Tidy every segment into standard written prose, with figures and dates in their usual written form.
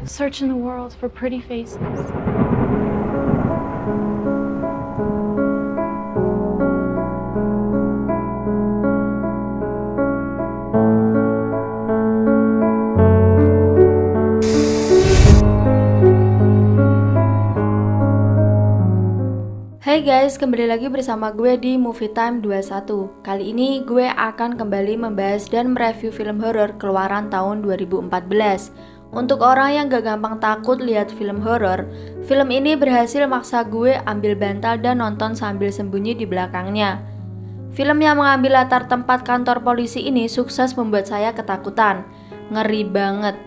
Search in the world for pretty faces. Hai guys, kembali lagi bersama gue di Movie Time 21. Kali ini gue akan kembali membahas dan mereview film horor keluaran tahun 2014. Untuk orang yang gak gampang takut lihat film horor, film ini berhasil maksa gue ambil bantal dan nonton sambil sembunyi di belakangnya. Film yang mengambil latar tempat kantor polisi ini sukses membuat saya ketakutan. Ngeri banget.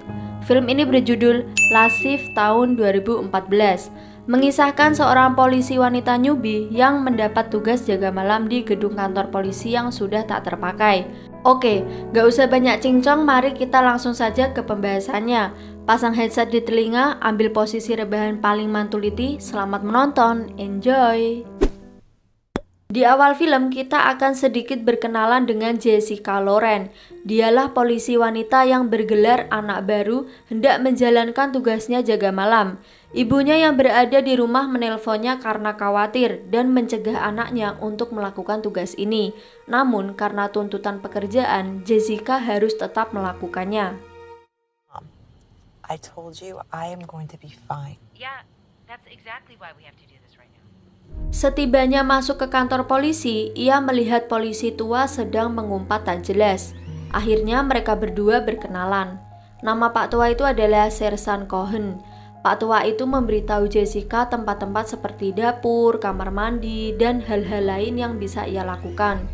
Film ini berjudul Lasif tahun 2014. Mengisahkan seorang polisi wanita newbie yang mendapat tugas jaga malam di gedung kantor polisi yang sudah tak terpakai. Oke, gak usah banyak cincong, mari kita langsung saja ke pembahasannya. Pasang headset di telinga, ambil posisi rebahan paling mantuliti, selamat menonton, enjoy! Di awal film kita akan sedikit berkenalan dengan Jessica Loren. Dialah polisi wanita yang bergelar anak baru hendak menjalankan tugasnya jaga malam. Ibunya yang berada di rumah menelponnya karena khawatir dan mencegah anaknya untuk melakukan tugas ini. Namun karena tuntutan pekerjaan, Jessica harus tetap melakukannya. I told you I am going to be fine. Yeah, that's exactly why we have to do this right now. Setibanya masuk ke kantor polisi, ia melihat polisi tua sedang mengumpat tak jelas. Akhirnya mereka berdua berkenalan. Nama Pak Tua itu adalah Sersan Cohen. Pak Tua itu memberitahu Jessica tempat-tempat seperti dapur, kamar mandi, dan hal-hal lain yang bisa ia lakukan.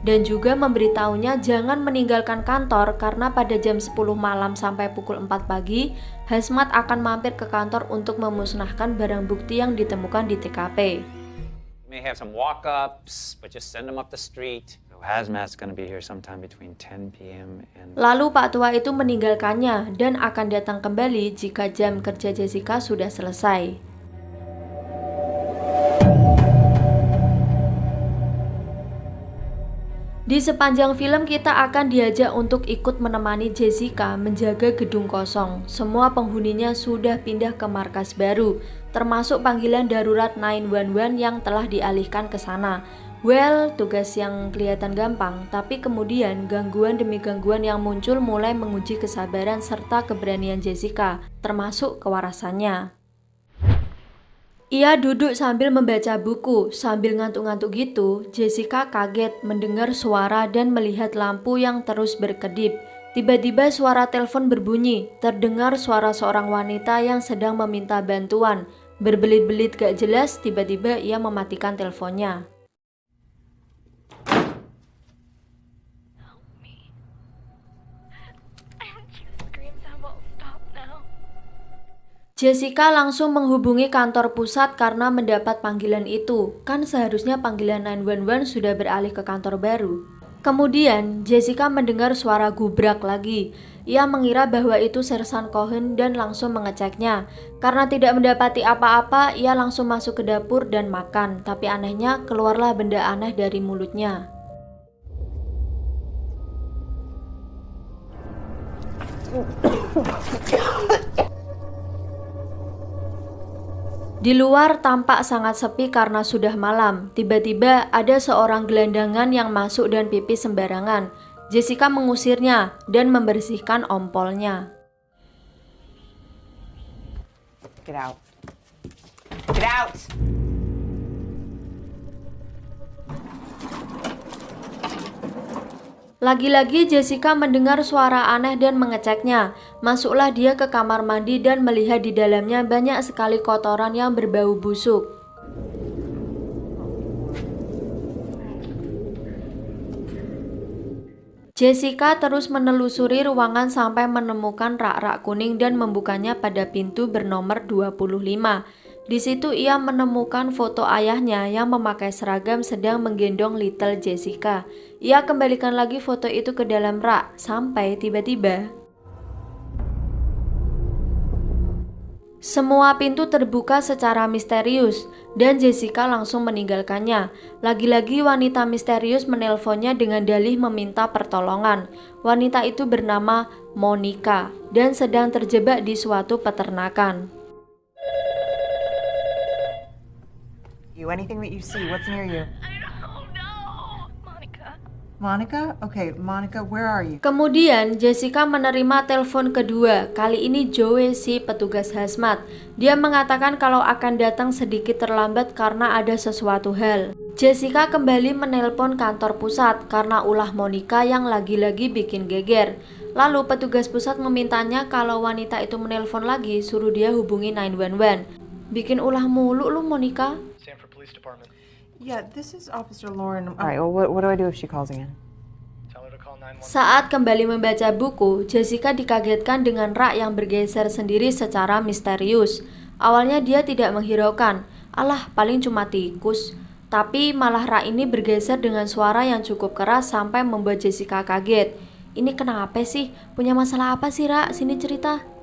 Dan juga memberitahunya jangan meninggalkan kantor karena pada jam 10 malam sampai pukul 4 pagi, Hazmat akan mampir ke kantor untuk memusnahkan barang bukti yang ditemukan di TKP. May have some walk-ups, but just send them up the street. So Hazmat's gonna be here sometime between 10 p.m. and... Lalu Pak Tua itu meninggalkannya dan akan datang kembali jika jam kerja Jessica sudah selesai. Di sepanjang film kita akan diajak untuk ikut menemani Jessica menjaga gedung kosong. Semua penghuninya sudah pindah ke markas baru, termasuk panggilan darurat 911 yang telah dialihkan ke sana. Well, tugas yang kelihatan gampang, tapi kemudian gangguan demi gangguan yang muncul mulai menguji kesabaran serta keberanian Jessica, termasuk kewarasannya. Ia duduk sambil membaca buku, sambil ngantuk-ngantuk gitu. Jessica kaget mendengar suara dan melihat lampu yang terus berkedip. Tiba-tiba suara telepon berbunyi, terdengar suara seorang wanita yang sedang meminta bantuan. Berbelit-belit gak jelas, tiba-tiba ia mematikan teleponnya. Jessica langsung menghubungi kantor pusat karena mendapat panggilan itu. Kan seharusnya panggilan 911 sudah beralih ke kantor baru. Kemudian Jessica mendengar suara gubrak lagi. Ia mengira bahwa itu Sersan Cohen dan langsung mengeceknya. Karena tidak mendapati apa-apa, ia langsung masuk ke dapur dan makan. Tapi anehnya keluarlah benda aneh dari mulutnya. Di luar tampak sangat sepi karena sudah malam. Tiba-tiba ada seorang gelandangan yang masuk dan pipis sembarangan. Jessica mengusirnya dan membersihkan ompolnya. Get out. Get out! Lagi-lagi Jessica mendengar suara aneh dan mengeceknya. Masuklah dia ke kamar mandi dan melihat di dalamnya banyak sekali kotoran yang berbau busuk. Jessica terus menelusuri ruangan sampai menemukan rak-rak kuning dan membukanya pada pintu bernomor 25. Di situ ia menemukan foto ayahnya yang memakai seragam sedang menggendong little Jessica. Ia kembalikan lagi foto itu ke dalam rak sampai tiba-tiba Semua pintu terbuka secara misterius dan Jessica langsung meninggalkannya. Lagi-lagi wanita misterius menelponnya dengan dalih meminta pertolongan. Wanita itu bernama Monica dan sedang terjebak di suatu peternakan. Anything that you see, what's near you? I don't know. Monica. Monica? Okay, Monica, where are you? Kemudian Jessica menerima telepon kedua. Kali ini Joe, si petugas hazmat. Dia mengatakan kalau akan datang sedikit terlambat karena ada sesuatu hal. Jessica kembali menelpon kantor pusat karena ulah Monica yang lagi-lagi bikin geger. Lalu petugas pusat memintanya kalau wanita itu menelpon lagi, suruh dia hubungi 911. Bikin ulah mulu lu, Monica. Sanford Police Department. Yeah, this is Officer Lauren. All right, well, what do I do if she calls again? Tell her to call 911. Saat kembali membaca buku, Jessica dikagetkan dengan rak yang bergeser sendiri secara misterius. Awalnya dia tidak menghiraukan, alah paling cuma tikus. Tapi malah rak ini bergeser dengan suara yang cukup keras sampai membuat Jessica kaget. Ini kenapa sih? Punya masalah apa sih, Rak? Sini cerita.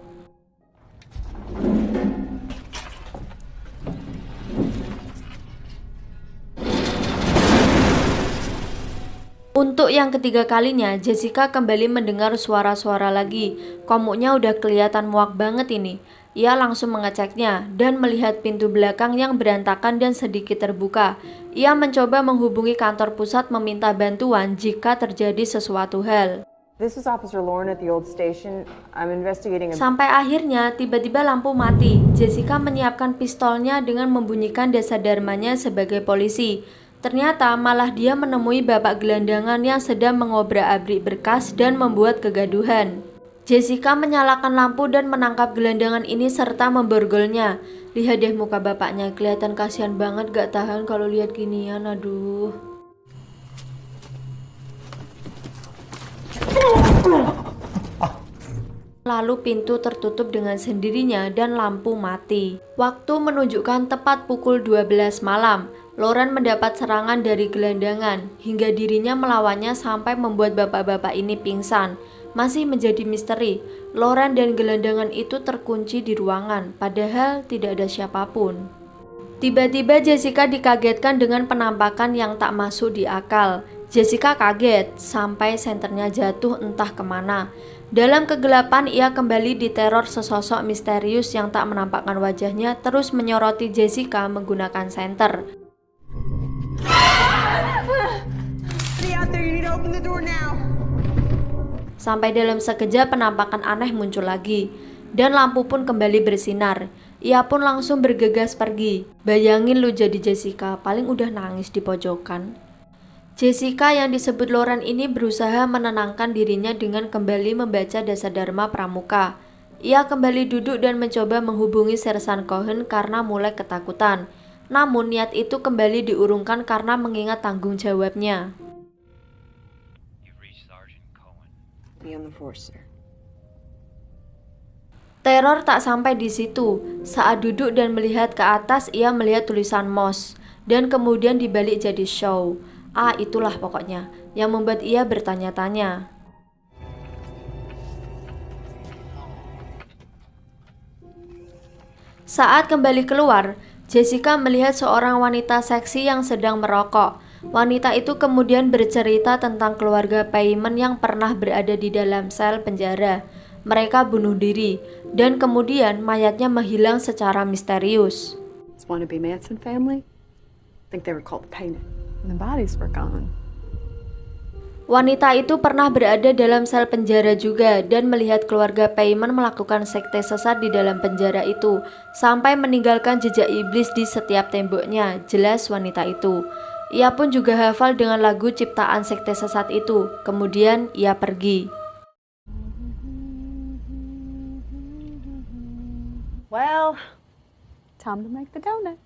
Untuk yang ketiga kalinya, Jessica kembali mendengar suara-suara lagi. Komuknya udah kelihatan muak banget ini. Ia langsung mengeceknya dan melihat pintu belakang yang berantakan dan sedikit terbuka. Ia mencoba menghubungi kantor pusat meminta bantuan jika terjadi sesuatu hal. This is Officer Lauren at the old station. I'm investigating a... Sampai akhirnya tiba-tiba lampu mati. Jessica menyiapkan pistolnya dengan membunyikan dasadarmanya sebagai polisi. Ternyata malah dia menemui bapak gelandangan yang sedang mengobrak-abrik berkas dan membuat kegaduhan. Jessica menyalakan lampu dan menangkap gelandangan ini serta memborgolnya. Lihat deh muka bapaknya, kelihatan kasihan banget, gak tahan kalau lihat ginian, aduh. Lalu pintu tertutup dengan sendirinya dan lampu mati. Waktu menunjukkan tepat pukul 12 malam. Lauren mendapat serangan dari gelandangan hingga dirinya melawannya sampai membuat bapak-bapak ini pingsan. Masih menjadi misteri, Lauren dan gelandangan itu terkunci di ruangan, padahal tidak ada siapapun. Tiba-tiba Jessica dikagetkan dengan penampakan yang tak masuk di akal. Jessica kaget sampai senternya jatuh entah kemana. Dalam kegelapan ia kembali diteror sesosok misterius yang tak menampakkan wajahnya terus menyoroti Jessica menggunakan senter. Sampai dalam sekejap penampakan aneh muncul lagi dan lampu pun kembali bersinar. Ia pun langsung bergegas pergi. Bayangin lu jadi Jessica, paling udah nangis di pojokan. Jessica yang disebut Lauren ini berusaha menenangkan dirinya dengan kembali membaca Dasadharma Pramuka. Ia kembali duduk dan mencoba menghubungi Sersan Cohen karena mulai ketakutan. Namun niat itu kembali diurungkan karena mengingat tanggung jawabnya. Teror tak sampai di situ. Saat duduk dan melihat ke atas, ia melihat tulisan Moss dan kemudian dibalik jadi Show. Itulah pokoknya yang membuat ia bertanya-tanya. Saat kembali keluar, Jessica melihat seorang wanita seksi yang sedang merokok. Wanita itu kemudian bercerita tentang keluarga Payment yang pernah berada di dalam sel penjara. Mereka bunuh diri dan kemudian mayatnya menghilang secara misterius. This wannabe Manson family? I think they were called Payment. And the bodies were gone. Wanita itu pernah berada dalam sel penjara juga dan melihat keluarga Payment melakukan sekte sesat di dalam penjara itu sampai meninggalkan jejak iblis di setiap temboknya, jelas wanita itu. Ia pun juga hafal dengan lagu ciptaan sekte sesat itu. Kemudian ia pergi. Well, time to make the donut.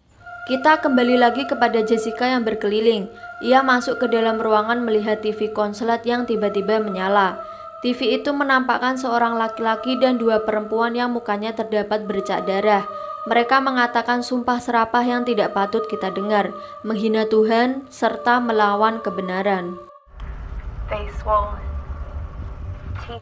Kita kembali lagi kepada Jessica yang berkeliling. Ia masuk ke dalam ruangan melihat TV konslet yang tiba-tiba menyala. TV itu menampakkan seorang laki-laki dan dua perempuan yang mukanya terdapat bercak darah. Mereka mengatakan sumpah serapah yang tidak patut kita dengar, menghina Tuhan, serta melawan kebenaran. Face swollen.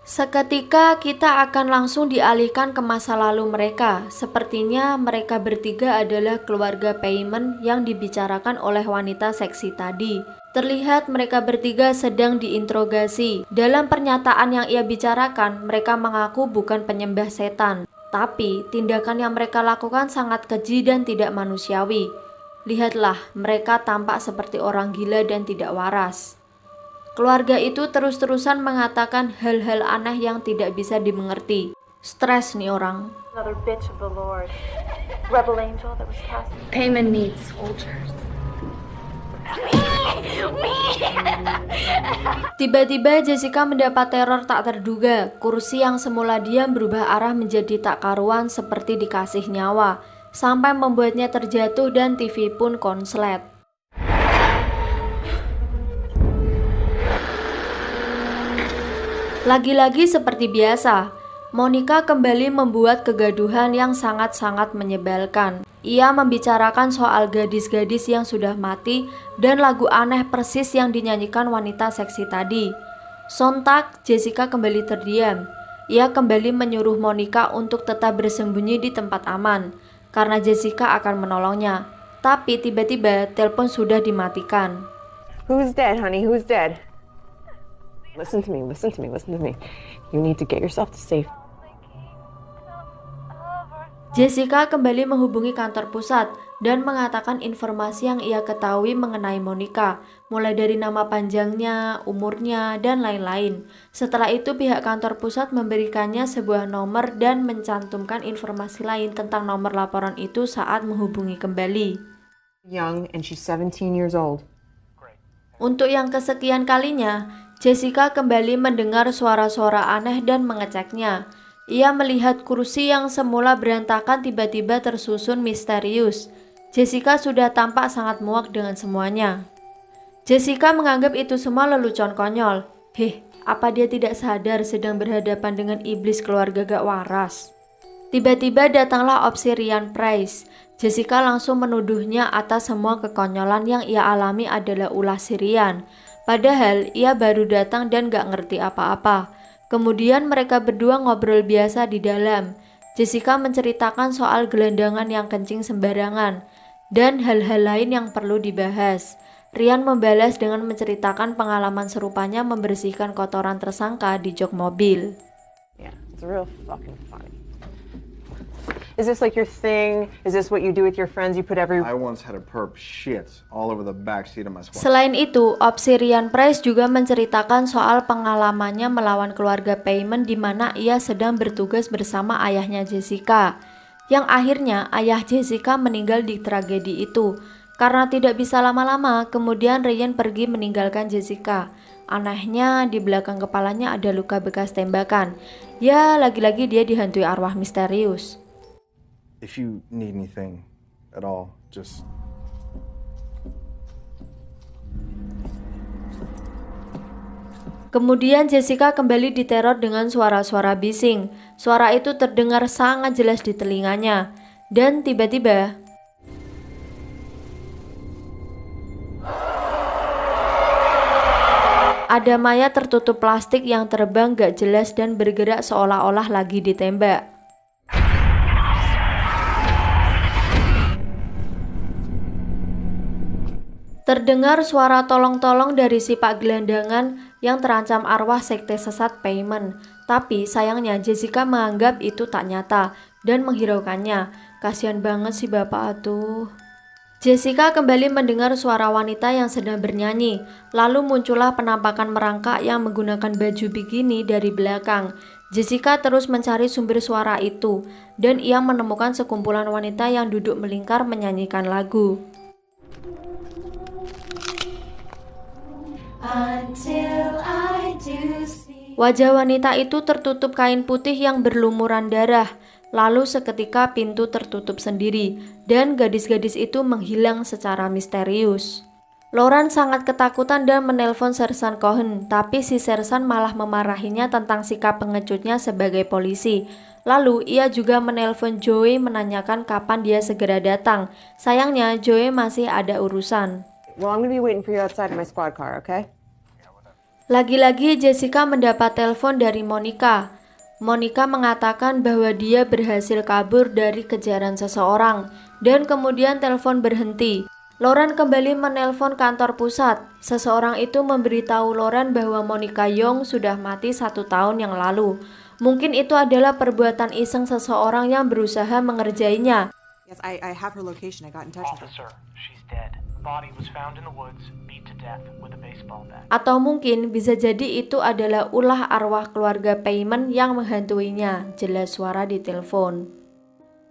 Seketika kita akan langsung dialihkan ke masa lalu mereka. Sepertinya mereka bertiga adalah keluarga Payment yang dibicarakan oleh wanita seksi tadi. Terlihat mereka bertiga sedang diinterogasi. Dalam pernyataan yang ia bicarakan, mereka mengaku bukan penyembah setan. Tapi tindakan yang mereka lakukan sangat keji dan tidak manusiawi. Lihatlah, mereka tampak seperti orang gila dan tidak waras. Keluarga itu terus-terusan mengatakan hal-hal aneh yang tidak bisa dimengerti. Stres nih orang. Another bitch of the Lord. Rebel angel that was cast. Payment needs soldiers. Tiba-tiba Jessica mendapat teror tak terduga. Kursi yang semula diam berubah arah menjadi tak karuan seperti dikasih nyawa, sampai membuatnya terjatuh dan TV pun konslet. Lagi-lagi seperti biasa, Monica kembali membuat kegaduhan yang sangat-sangat menyebalkan. Ia membicarakan soal gadis-gadis yang sudah mati dan lagu aneh persis yang dinyanyikan wanita seksi tadi. Sontak, Jessica kembali terdiam. Ia kembali menyuruh Monica untuk tetap bersembunyi di tempat aman, karena Jessica akan menolongnya. Tapi tiba-tiba telepon sudah dimatikan. Who's dead, honey? Who's dead? Listen to me, listen to me, listen to me. You need to get yourself to safety. Jessica kembali menghubungi kantor pusat dan mengatakan informasi yang ia ketahui mengenai Monica, mulai dari nama panjangnya, umurnya, dan lain-lain. Setelah itu pihak kantor pusat memberikannya sebuah nomor dan mencantumkan informasi lain tentang nomor laporan itu saat menghubungi kembali. Young and she's 17 years old. Untuk yang kesekian kalinya, Jessica kembali mendengar suara-suara aneh dan mengeceknya. Ia melihat kursi yang semula berantakan tiba-tiba tersusun misterius. Jessica sudah tampak sangat muak dengan semuanya. Jessica menganggap itu semua lelucon konyol. Apa dia tidak sadar sedang berhadapan dengan iblis keluarga gak waras? Tiba-tiba datanglah opsi Ryan Price. Jessica langsung menuduhnya atas semua kekonyolan yang ia alami adalah ulah si Ryan. Padahal ia baru datang dan gak ngerti apa-apa. Kemudian mereka berdua ngobrol biasa di dalam. Jessica menceritakan soal gelandangan yang kencing sembarangan dan hal-hal lain yang perlu dibahas. Ryan membalas dengan menceritakan pengalaman serupanya membersihkan kotoran tersangka di jok mobil. Yeah, it's real fucking funny. Is this like your thing? Is this what you do with your friends? You put every... I once had a perp shit all over the backseat of my squad. Selain itu, opsi Ryan Price juga menceritakan soal pengalamannya melawan keluarga Payment di mana ia sedang bertugas bersama ayahnya Jessica. Yang akhirnya ayah Jessica meninggal di tragedi itu. Karena tidak bisa lama-lama, kemudian Ryan pergi meninggalkan Jessica. Anehnya, di belakang kepalanya ada luka bekas tembakan. Ya, lagi-lagi dia dihantui arwah misterius. If you need anything at all, just... Kemudian Jessica kembali diteror dengan suara-suara bising. Suara itu terdengar sangat jelas di telinganya. Dan tiba-tiba... ada mayat tertutup plastik yang terbang gak jelas dan bergerak seolah-olah lagi ditembak. Terdengar suara tolong-tolong dari si Pak Gelandangan yang terancam arwah sekte sesat Payment. Tapi sayangnya Jessica menganggap itu tak nyata dan menghiraukannya. Kasihan banget si bapak atuh. Jessica kembali mendengar suara wanita yang sedang bernyanyi. Lalu muncullah penampakan merangkak yang menggunakan baju bikini dari belakang. Jessica terus mencari sumber suara itu dan ia menemukan sekumpulan wanita yang duduk melingkar menyanyikan lagu. Wajah wanita itu tertutup kain putih yang berlumuran darah. Lalu seketika pintu tertutup sendiri dan gadis-gadis itu menghilang secara misterius. Lauren sangat ketakutan dan menelpon Sersan Cohen, tapi si Sersan malah memarahinya tentang sikap pengecutnya sebagai polisi. Lalu ia juga menelpon Joey menanyakan kapan dia segera datang. Sayangnya Joey masih ada urusan. Well, I'm gonna be waiting for you outside in my squad car, okay? Lagi-lagi Jessica mendapat telepon dari Monica. Monica mengatakan bahwa dia berhasil kabur dari kejaran seseorang dan kemudian telepon berhenti. Lauren kembali menelpon kantor pusat. Seseorang itu memberitahu Lauren bahwa Monica Young sudah mati 1 tahun yang lalu. Mungkin itu adalah perbuatan iseng seseorang yang berusaha mengerjainya. Yes, I have her location. I got in touch with her. Officer, she's dead. Body was found in the woods, beat to death with a baseball bat. Atau mungkin bisa jadi itu adalah ulah arwah keluarga Payment yang menghantuinya, jelas suara di telepon.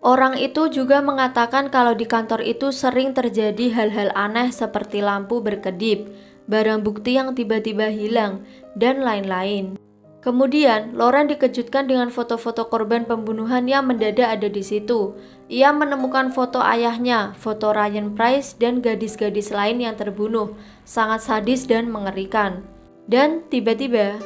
Orang itu juga mengatakan kalau di kantor itu sering terjadi hal-hal aneh seperti lampu berkedip, barang bukti yang tiba-tiba hilang, dan lain-lain. Kemudian, Lauren dikejutkan dengan foto-foto korban pembunuhan yang mendadak ada di situ. Ia menemukan foto ayahnya, foto Ryan Price, dan gadis-gadis lain yang terbunuh. Sangat sadis dan mengerikan. Dan tiba-tiba,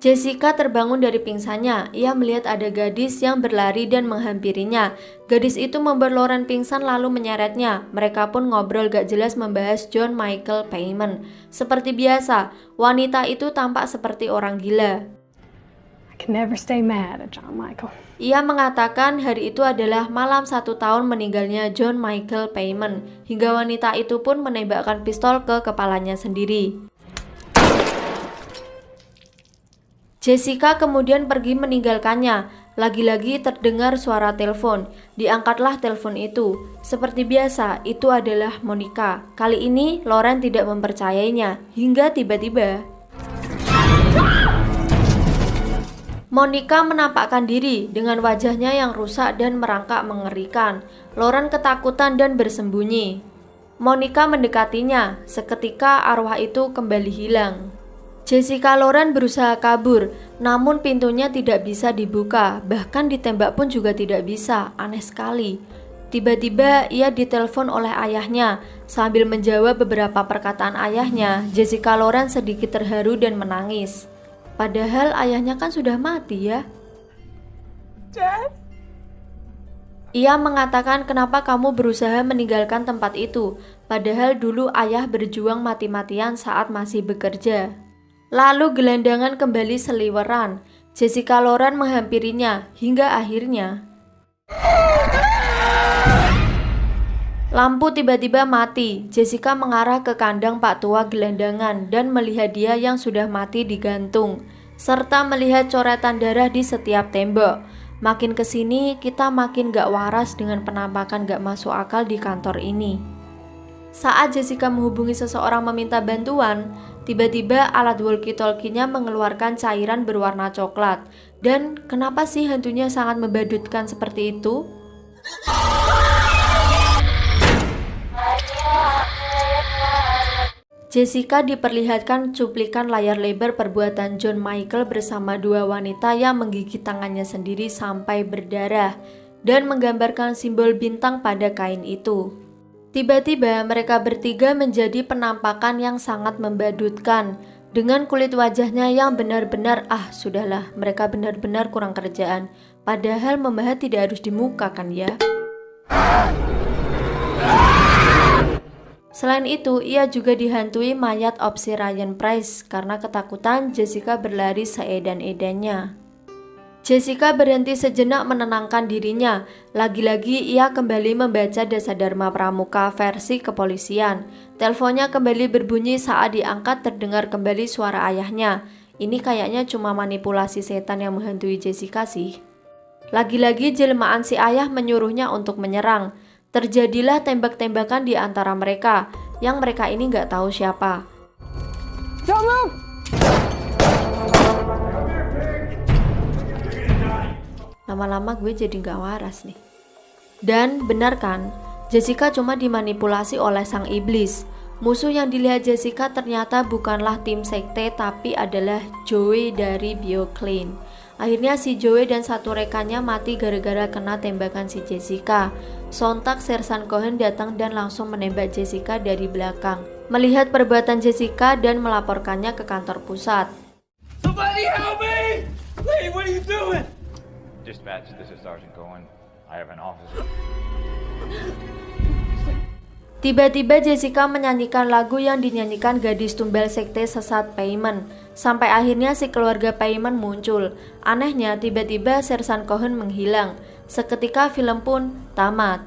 Jessica terbangun dari pingsannya. Ia melihat ada gadis yang berlari dan menghampirinya. Gadis itu membuat Lauren pingsan lalu menyeretnya. Mereka pun ngobrol gak jelas membahas John Michael Payment. Seperti biasa, wanita itu tampak seperti orang gila. I can never stay mad at John Michael. Ia mengatakan hari itu adalah malam 1 tahun meninggalnya John Michael Payment. Hingga wanita itu pun menembakkan pistol ke kepalanya sendiri. Jessica kemudian pergi meninggalkannya. Lagi-lagi terdengar suara telepon. Diangkatlah telepon itu. Seperti biasa, itu adalah Monica. Kali ini Lauren tidak mempercayainya. Hingga tiba-tiba Monica menampakkan diri dengan wajahnya yang rusak dan merangkak mengerikan. Lauren ketakutan dan bersembunyi. Monica mendekatinya. Seketika arwah itu kembali hilang. Jessica Lauren berusaha kabur, namun pintunya tidak bisa dibuka, bahkan ditembak pun juga tidak bisa. Aneh sekali. Tiba-tiba ia ditelepon oleh ayahnya. Sambil menjawab beberapa perkataan ayahnya, Jessica Lauren sedikit terharu dan menangis. Padahal ayahnya kan sudah mati ya. Dad? Ia mengatakan kenapa kamu berusaha meninggalkan tempat itu, padahal dulu ayah berjuang mati-matian saat masih bekerja. Lalu gelandangan kembali seliweran. Jessica Lauren menghampirinya hingga akhirnya lampu tiba-tiba mati. Jessica mengarah ke kandang Pak Tua gelandangan dan melihat dia yang sudah mati digantung, serta melihat coretan darah di setiap tembok. Makin kesini kita makin gak waras dengan penampakan gak masuk akal di kantor ini. Saat Jessica menghubungi seseorang meminta bantuan, tiba-tiba alat walkie-talkie-nya mengeluarkan cairan berwarna coklat. Dan kenapa sih hantunya sangat membadutkan seperti itu? Jessica diperlihatkan cuplikan layar lebar perbuatan John Michael bersama 2 wanita yang menggigit tangannya sendiri sampai berdarah dan menggambarkan simbol bintang pada kain itu. Tiba-tiba mereka bertiga menjadi penampakan yang sangat membadutkan dengan kulit wajahnya yang benar-benar sudahlah, mereka benar-benar kurang kerjaan. Padahal membahas tidak harus di muka kan ya. Selain itu, ia juga dihantui mayat opsi Ryan Price karena ketakutan Jessica berlari seedan-edannya. Jessica berhenti sejenak menenangkan dirinya. Lagi-lagi ia kembali membaca Dasadharma Pramuka versi kepolisian. Teleponnya kembali berbunyi saat diangkat terdengar kembali suara ayahnya. Ini kayaknya cuma manipulasi setan yang menghantui Jessica sih. Lagi-lagi jelmaan si ayah menyuruhnya untuk menyerang. Terjadilah tembak-tembakan di antara mereka, yang mereka ini nggak tahu siapa. Don't move! Lama-lama gue jadi gak waras nih. Dan benar kan, Jessica cuma dimanipulasi oleh sang iblis. Musuh yang dilihat Jessica ternyata bukanlah tim sekte, tapi adalah Joey dari BioClean. Akhirnya si Joey dan 1 rekannya mati gara-gara kena tembakan si Jessica. Sontak Sersan Cohen datang dan langsung menembak Jessica dari belakang. Melihat perbuatan Jessica dan melaporkannya ke kantor pusat. Somebody help me! Lee, what are you doing? Dispatch, this is Sergeant Cohen. I have an officer. Tiba-tiba Jessica menyanyikan lagu yang dinyanyikan gadis tumbal sekte sesat Payment. Sampai akhirnya si keluarga Payment muncul. Anehnya tiba-tiba Sersan Cohen menghilang. Seketika film pun tamat.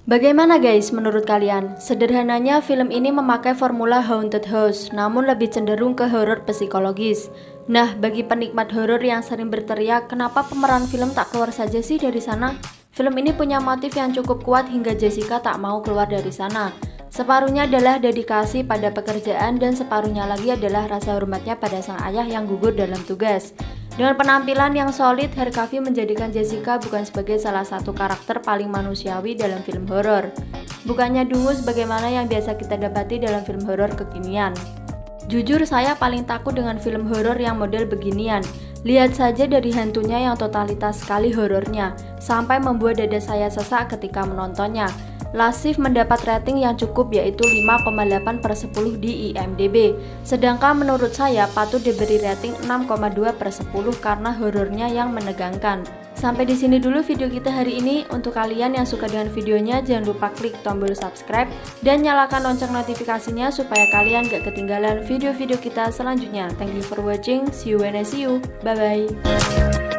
Bagaimana guys menurut kalian? Sederhananya film ini memakai formula haunted house, namun lebih cenderung ke horor psikologis. Nah, bagi penikmat horor yang sering berteriak, kenapa pemeran film tak keluar saja sih dari sana? Film ini punya motif yang cukup kuat hingga Jessica tak mau keluar dari sana. Separuhnya adalah dedikasi pada pekerjaan dan separuhnya lagi adalah rasa hormatnya pada sang ayah yang gugur dalam tugas. Dengan penampilan yang solid, Harry Cavill menjadikan Jessica bukan sebagai salah satu karakter paling manusiawi dalam film horor. Bukannya dungu sebagaimana yang biasa kita dapati dalam film horor kekinian. Jujur saya paling takut dengan film horor yang model beginian. Lihat saja dari hantunya yang totalitas sekali horornya, sampai membuat dada saya sesak ketika menontonnya. Lasif mendapat rating yang cukup yaitu 5,8/10 di IMDb. Sedangkan menurut saya patut diberi rating 6,2/10 karena horornya yang menegangkan. Sampai di sini dulu video kita hari ini. Untuk kalian yang suka dengan videonya, jangan lupa klik tombol subscribe dan nyalakan lonceng notifikasinya supaya kalian gak ketinggalan video-video kita selanjutnya. Thank you for watching. See you when I see you. Bye bye.